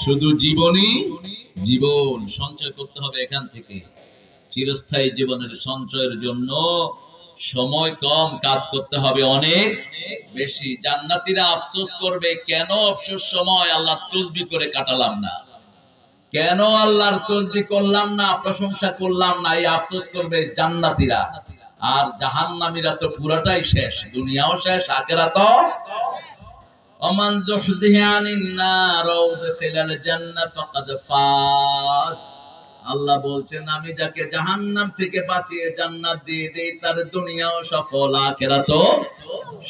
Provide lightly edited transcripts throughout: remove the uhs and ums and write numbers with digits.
শুধু জীবনই জীবন সঞ্চয় করতে হবে এখান থেকে। চিরস্থায়ী জীবনের সঞ্চয়ের জন্য সময় কম, কাজ করতে হবে অনেক বেশি। জান্নাতীরা আফসোস করবে, কেন অবসর সময় আল্লাহ তসবিহ করে কাটালাম না, কেন আল্লাহর তসবিহ করলাম না, প্রশংসা করলাম না, এই আফসোস করবে জান্নাতীরা। আর জাহান্নামীরা তো পুরাটাই শেষ, দুনিয়াও শেষ, আখিরাতও। ওমান যুহযিহা আনিন নার ওয়া উদখিলাল জান্নাহ ফাকাদ ফাজ। আল্লাহ বলছেন, আমি যাকে জাহান্নাম থেকে বাঁচিয়ে জান্নাত দিয়ে দেই তার দুনিয়াও সফল, আখিরাতও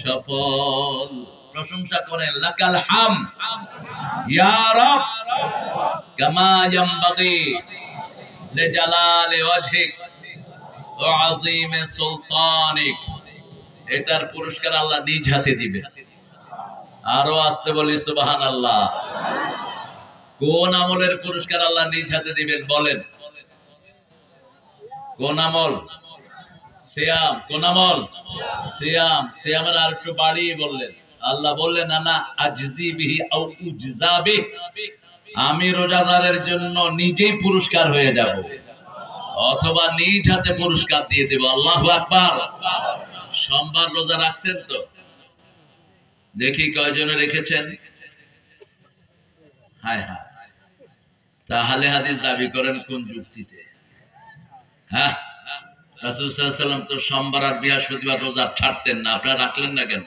সফল। প্রশংসা করেন লাকাল হাম ইয়া রব কামা ইয়ামবাগি লিজালালি ওয়াজহিক ওয়া আযীমি সুলতানিক। এটার পুরস্কার আল্লাহ নিজ হাতে দিবেন। আরো আসতে বলি সুবহানাল্লাহ। কোন আমলের পুরস্কার আল্লাহ নিজ হাতে দিবেন বলেন? কোন আমল? সিয়াম। কোন আমল? সিয়াম। সিয়ামের আর একটু বাড়িয়ে বললেন, আল্লাহ বললেন আনা আজজি বিহি আও উজজা বিহি, আমি রোজাদারের জন্য নিজেই পুরস্কার হয়ে যাব অথবা নিজ হাতে পুরস্কার দিয়ে দেব। আল্লাহু আকবার। সোমবার রোজা রাখছেন তো? দেখি কয়জনে রেখেছেন? হায় হায়, তাহলে হাদিস দাবি করেন কোন যুক্তিতে? হ্যাঁ, রাসূল সাল্লাল্লাহু আলাইহি ওয়াসাল্লাম তো সোমবার আর বৃহস্পতিবার রোজা ছাড়তেন না, আপনারা রাখলেন না কেন?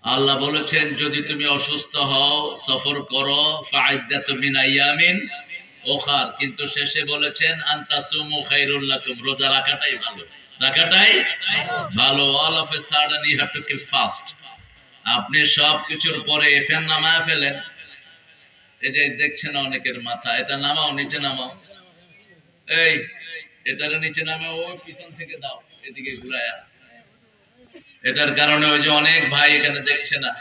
আল্লাহ বলেছেন যদি তুমি অসুস্থ হও, সফর করো, ফাইদ্দাতু মিন আইয়ামিন উখার, কিন্তু শেষে বলেছেন আনতাসুমু খায়রুল লাকুম, রোজা রাখাটাই ভালো, রাখাটাই ভালো। All of a sudden you have to keep fast. আপনি সব কিছুর পরে এফএন নামায় ফেলেন। এই যে দেখছেন অনেকের মাথা, এটা নামাও, নিচে নামাও, এই এটার নিচে নামাও, ওই পিছন থেকে দাও, এদিকে ঘুরায়া। এটার কারণে ওই যে অনেক ভাই এখানে দেখছে না।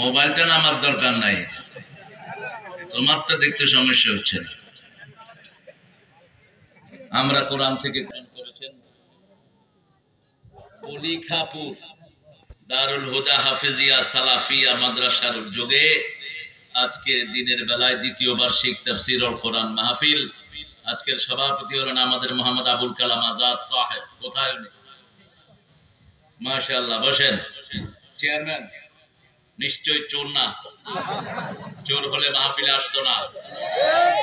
মোবাইলটা নামার দরকার নাই, তোমার তো দেখতে সমস্যা হচ্ছে না। আমরা কোরআন থেকে কোরআন করেছেন পলিখাপুর দারুল হুদা হাফিজিয়া সালাফিয়া মাদ্রাসার উদ্যোগে আজকে দিনের বেলায় দ্বিতীয় বার্ষিক তাফসীরুল কোরআন মাহফিল। আজকের সভাপতি হলেন আমাদের মোহাম্মদ আবুল কালাম আজাদ সাহেব। কোথায় উনি? মাশাআল্লাহ, বসেন। চেয়ারম্যান নিশ্চয় চোর না? চোর হলে মাহফিলে আসতো না,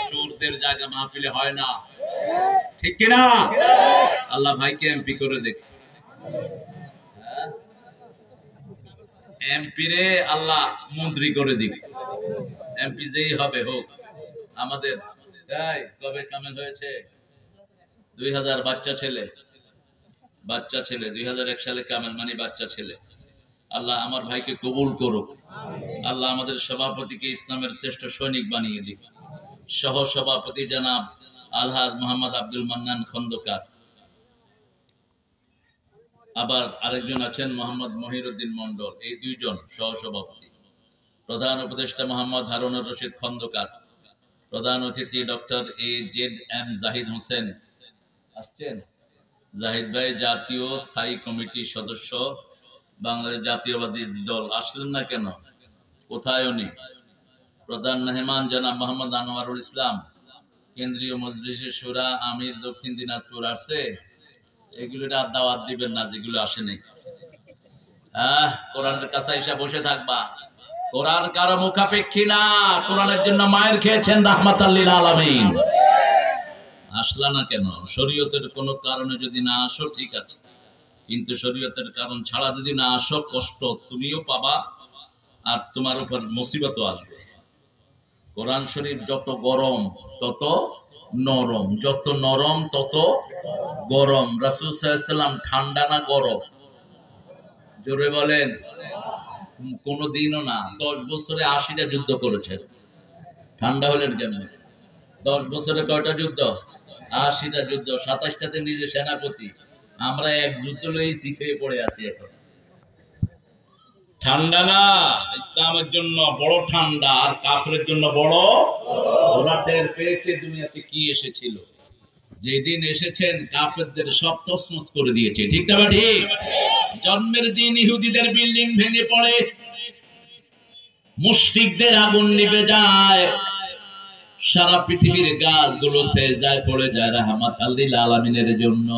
চোরদের জায়গা মাহফিলে হয় না, ঠিক কিনা? আল্লাহ ভাইকে এমপি করে দেখ, এমপি রে আল্লাহ মন্ত্রী করে দিক, এমপি যেই হবে হোক। আমাদের তাই কবে কামেল হয়েছে? 2000 বাচ্চা ছেলে 2001 সালে কামেল, মানে বাচ্চা ছেলে। আল্লাহ আমার ভাইকে কবুল করুক। আল্লাহ আমাদের সভাপতিকে ইসলামের শ্রেষ্ঠ সৈনিক বানিয়ে দিক। সহ সভাপতি জনাব আলহাজ মোহাম্মদ আব্দুল মান্নান খন্দকার, আবার আরেকজন আছেন মোহাম্মদ মহিরুদ্দিন মন্ডল, এই দুইজন সহ সভাপতি। প্রধান উপদেষ্টা মোহাম্মদ হারুনুর রশিদ খন্দকার, প্রধান অতিথি ডক্টর AZM জাহিদ হোসেন আসছেন। জাহিদ ভাই জাতীয় স্থায়ী কমিটির সদস্য, বাংলাদেশ জাতীয়বাদী দল। আসলেন না কেন? কোথায় উনি? প্রধান মেহমান জনাব মোহাম্মদ আনোয়ারুল ইসলাম, কেন্দ্রীয় মজলিসে শুরা আমির, দক্ষিণ দিনাজপুর আসছে। এগুলোটা আর দাওয়াত দিবেন না যেগুলো আসেনি। কোরআনের কাছে এসে বসে থাকবা। কোরআন কারো মুখাপেক্ষী না, কোরআনের জন্য মায়ের খেয়েছেন রাহমাতাল লিল আলামিন। আসলা না কেন? শরীয়তের কোনো কারণে যদি না আসো ঠিক আছে, কিন্তু শরীয়তের কারণ ছাড়া যদি না আসো, কষ্ট তুমিও পাবা আর তোমার উপর মুসিবতও আসবে। কোরআন শরীফ যত গরম তত নরম, যত নরম তত গরম। রাসূল সাল্লাল্লাহু আলাইহি ওয়াসাল্লাম ঠান্ডা না গরম? জোরে বলেন। কোনদিনও না। 10 বছরে 80টা যুদ্ধ করেছেন, ঠান্ডা হলেন কেন? 10 বছরে কয়টা যুদ্ধ? 80টা যুদ্ধ, 27টাতে নিজে সেনাপতি। আমরা এক যুদ্ধ লই শিখে পড়ে আছি এখন। ঠান্ডা না, ইসলামের জন্য বড় ঠান্ডা, আর কাফেরের জন্য বড়। ওরা টের পেয়েছে দুনিয়াতে কি এসেছিল। যেদিন এসেছেন কাফেরদের সব তছনছ করে দিয়েছে, ঠিক না ঠিক? জন্মের দিন ইহুদিদের বিল্ডিং ভেঙে পড়ে, মুশরিকদের আগুন নিভে যায়, সারা পৃথিবীর গাছগুলো সেজদায় পড়ে যায় রাহমাতাল লিল আলামিনের জন্য।